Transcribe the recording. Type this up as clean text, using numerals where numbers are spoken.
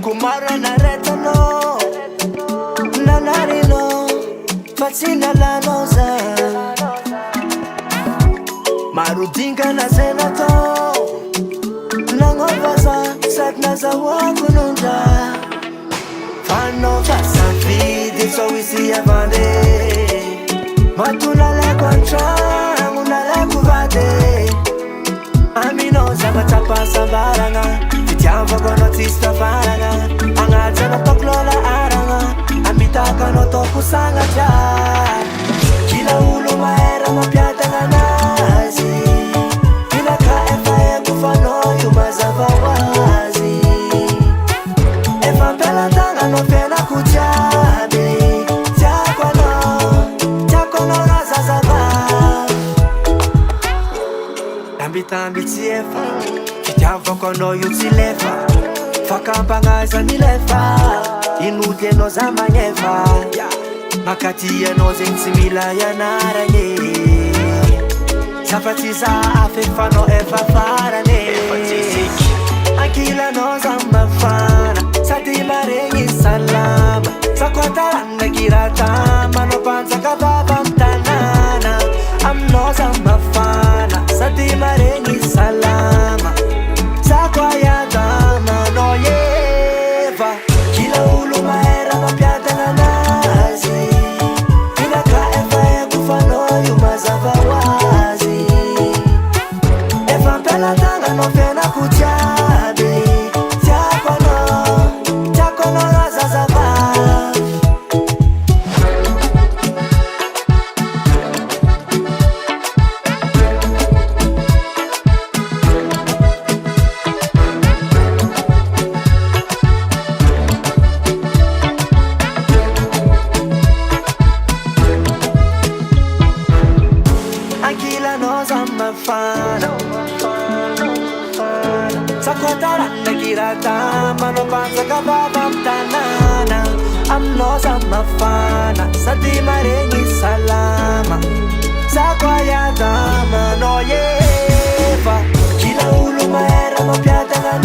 Kumara na retano Nanarino Fatsina la noza Marudinka na senato Nangovaza Satna za wakununda Fano fasa fidi So isi avande Matulala kwancha Munala kuvade Amino zabatapa sambaranga Fitiamba kono tista faranga Angaja na paklola aranga Amitaka no toku sanga cha Kila ulu maera mapiata nga nazi Kila ka efa kufano yumazava wazi Efa mpela tanga no pena kuchabi Chako no raza zava Tambi tiefa Kitiava kono yutilefa Fakampangaza nilefa Inudye no zamanyefa Makati ya no zensimila ya naranye Zafatiza afefano efa farane Akila no zambafana Sati marengi salama Sakwataranga kiratama No panza kababa mtanana Amno zambafana Sati marengi salama Sakwa ya dama no yeva Kila ulu maera mapiata na nazi Kila ka efa kufano yumazava wazi Efa mpela tanga no fena kuchabi Chako no raza zava Akila knows I'm a fan Sakwataranga kiratama No panza kababa mtanana I'm knows I'm a fan Sati marengi salama Sakwa ya dama no yeva Kila ulu maera mapiata nga